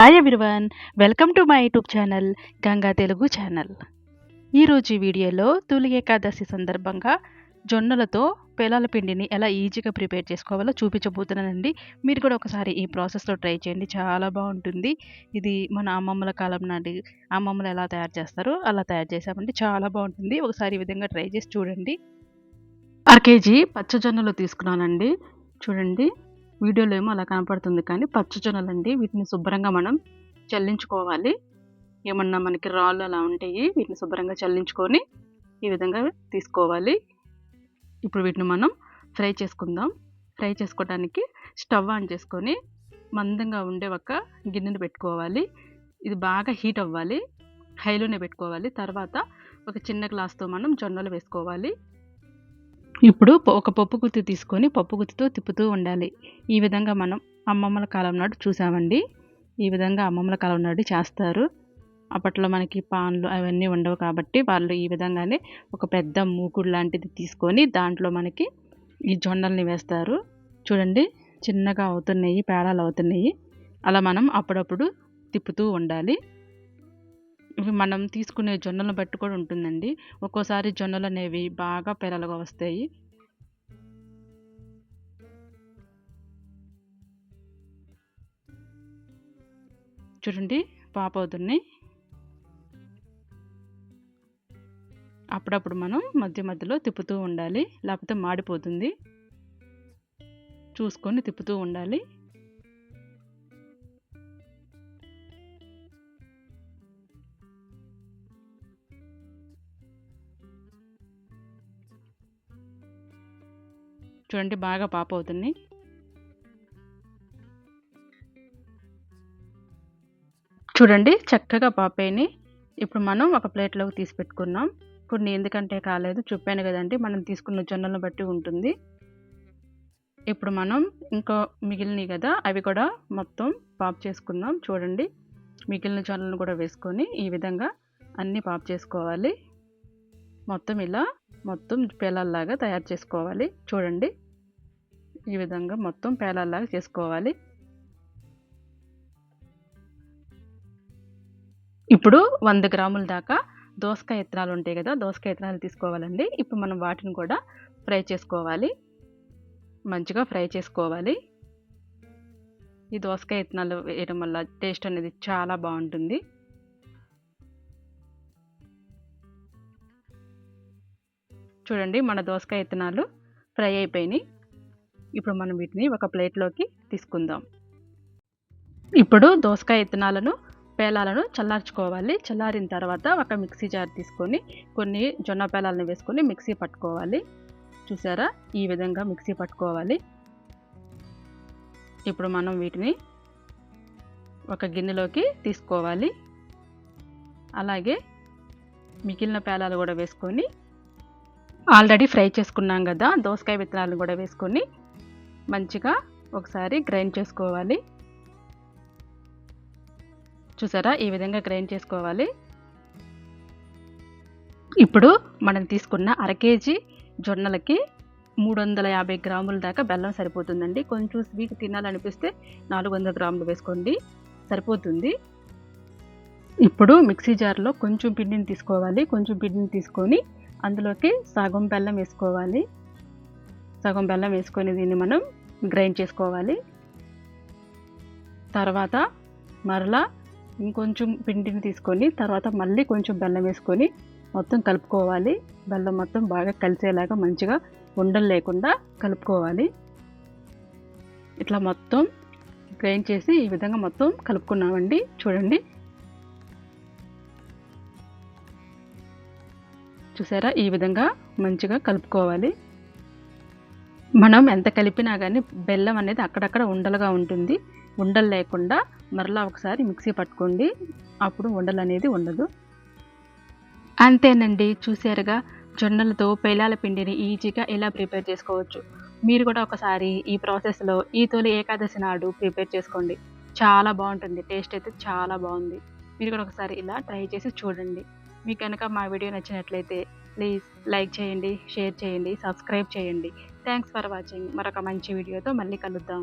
Hi everyone, welcome to my YouTube channel Ganga Telugu channel. ఈరోజు ఈ వీడియోలో తొలి ఏకాదశి సందర్భంగా జొన్నలతో పేలాల పిండిని ఎలా ఈజీగా ప్రిపేర్ చేసుకోవాలో చూపించబోతున్నానండి. మీరు కూడా ఒకసారి ఈ ప్రాసెస్లో ట్రై చేయండి, చాలా బాగుంటుంది. ఇది మన అమ్మమ్మల కాలం నాటి అమ్మమ్మలు ఎలా తయారు చేస్తారో అలా తయారు చేసామండి, చాలా బాగుంటుంది. ఒకసారి ఈ విధంగా ట్రై చేసి చూడండి. 1 కేజీ పచ్చజొన్నలు తీసుకున్నానండి. చూడండి, వీడియోలో ఏమో అలా కనపడుతుంది కానీ పచ్చజొన్నలండి. వీటిని శుభ్రంగా మనం చల్లించుకోవాలి. ఏమన్నా మనకి రాళ్ళు అలా ఉంటాయి, వీటిని శుభ్రంగా చల్లించుకొని ఈ విధంగా తీసుకోవాలి. ఇప్పుడు వీటిని మనం ఫ్రై చేసుకుందాం. ఫ్రై చేసుకోవడానికి స్టవ్ ఆన్ చేసుకొని మందంగా ఉండే ఒక గిన్నెను పెట్టుకోవాలి. ఇది బాగా హీట్ అవ్వాలి, హైలోనే పెట్టుకోవాలి. తర్వాత ఒక చిన్న గ్లాస్తో మనం జొన్నలు వేసుకోవాలి. ఇప్పుడు ఒక పప్పు గుత్తి తీసుకొని పప్పు గుత్తితో తిప్పుతూ ఉండాలి. ఈ విధంగా మనం అమ్మమ్మల కాలం నాడు చూసామండి. ఈ విధంగా అమ్మమ్మల కాలం నాడు చేస్తారు. అప్పట్లో మనకి పాన్లు అవన్నీ ఉండవు కాబట్టి వాళ్ళు ఈ విధంగానే ఒక పెద్ద మూకుడు లాంటిది తీసుకొని దాంట్లో మనకి ఈ జొన్నల్ని వేస్తారు. చూడండి, చిన్నగా అవుతున్నాయి, పేలాలు అవుతున్నాయి. అలా మనం అప్పుడప్పుడు తిప్పుతూ ఉండాలి. ఇవి మనం తీసుకునే జొన్నలను బట్టి కూడా ఉంటుందండి. ఒక్కోసారి జొన్నలు అనేవి బాగా పేలలుగా వస్తాయి. చూడండి, పాప అవుతున్నాయి. అప్పుడప్పుడు మనం మధ్య మధ్యలో తిప్పుతూ ఉండాలి, లేకపోతే మాడిపోతుంది. చూసుకొని తిప్పుతూ ఉండాలి. చూడండి, బాగా పాప అవుతుంది. చూడండి, చక్కగా పాపేని ఇప్పుడు మనం ఒక ప్లేట్లోకి తీసి పెట్టుకున్నాం. కొన్ని ఎందుకంటే కాలేదు చెప్పాను కదండి, మనం తీసుకున్న జొన్నలను బట్టి ఉంటుంది. ఇప్పుడు మనం ఇంకా మిగిలినవి కదా, అవి కూడా మొత్తం పాప్ చేసుకుందాం. చూడండి, మిగిలిన జొన్నలను కూడా వేసుకొని ఈ విధంగా అన్నీ పాప్ చేసుకోవాలి. మొత్తం ఇలా మొత్తం పేలాల్లాగా తయారు చేసుకోవాలి. చూడండి, ఈ విధంగా మొత్తం పేలాల్లాగా చేసుకోవాలి. ఇప్పుడు 100 గ్రాముల దాకా దోసకాయ ఇత్తనాలు ఉంటాయి కదా, దోసకాయ ఇత్తనాలు తీసుకోవాలండి. ఇప్పుడు మనం వాటిని కూడా ఫ్రై చేసుకోవాలి, మంచిగా ఫ్రై చేసుకోవాలి. ఈ దోసకాయ ఇత్తనాలు వేయడం వల్ల టేస్ట్ అనేది చాలా బాగుంటుంది. చూడండి, మన దోసకాయ ఇత్తనాలు ఫ్రై అయిపోయినాయి. ఇప్పుడు మనం వీటిని ఒక ప్లేట్లోకి తీసుకుందాం. ఇప్పుడు దోసకాయ ఇత్తనాలను పేలాలను చల్లార్చుకోవాలి. చల్లారిన తర్వాత ఒక మిక్సీ జార్ తీసుకొని కొన్ని జొన్న పేలాలను వేసుకొని మిక్సీ పట్టుకోవాలి. చూసారా, ఈ విధంగా మిక్సీ పట్టుకోవాలి. ఇప్పుడు మనం వీటిని ఒక గిన్నెలోకి తీసుకోవాలి. అలాగే మిగిలిన పేలాలు కూడా వేసుకొని ఆల్రెడీ ఫ్రై చేసుకున్నాం కదా దోసకాయ విత్తనాలను కూడా వేసుకొని మంచిగా ఒకసారి గ్రైండ్ చేసుకోవాలి. చూసారా, ఈ విధంగా గ్రైండ్ చేసుకోవాలి. ఇప్పుడు మనం తీసుకున్న 1 కేజీ జొన్నలకి 350 గ్రాముల దాకా బెల్లం సరిపోతుందండి. కొంచెం స్వీట్ తినాలనిపిస్తే 400 గ్రాములు వేసుకోండి, సరిపోతుంది. ఇప్పుడు మిక్సీ జార్లో కొంచెం పిండిని తీసుకోవాలి. కొంచెం పిండిని తీసుకొని అందులోకి సగం బెల్లం వేసుకోవాలి. సగం బెల్లం వేసుకొని దీన్ని మనం గ్రైండ్ చేసుకోవాలి. తర్వాత మరలా ఇంకొంచెం పిండిని తీసుకొని తర్వాత మళ్ళీ కొంచెం బెల్లం వేసుకొని మొత్తం కలుపుకోవాలి. బెల్లం మొత్తం బాగా కలిసేలాగా మంచిగా ఉండలు లేకుండా కలుపుకోవాలి. ఇట్లా మొత్తం గ్రైండ్ చేసి ఈ విధంగా మొత్తం కలుపుకున్నామండి. చూడండి, చూసారా, ఈ విధంగా మంచిగా కలుపుకోవాలి. మనం ఎంత కలిపినా కానీ బెల్లం అనేది అక్కడక్కడ ఉండలుగా ఉంటుంది. ఉండలు లేకుండా మరలా ఒకసారి మిక్సీ పట్టుకోండి, అప్పుడు ఉండలు అనేది ఉండదు. అంతేనండి, చూసారుగా, జొన్నలతో పేలాల పిండిని ఈజీగా ఎలా ప్రిపేర్ చేసుకోవచ్చు. మీరు కూడా ఒకసారి ఈ ప్రాసెస్లో ఈ తొలి ఏకాదశి నాడు ప్రిపేర్ చేసుకోండి, చాలా బాగుంటుంది. టేస్ట్ అయితే చాలా బాగుంది. మీరు కూడా ఒకసారి ఇలా ట్రై చేసి చూడండి. మీకు కనుక మా వీడియో నచ్చినట్లయితే ప్లీజ్ లైక్ చేయండి, షేర్ చేయండి, సబ్స్క్రైబ్ చేయండి. Thanks for watching. మరొక మంచి వీడియోతో మళ్ళీ కలుద్దాం.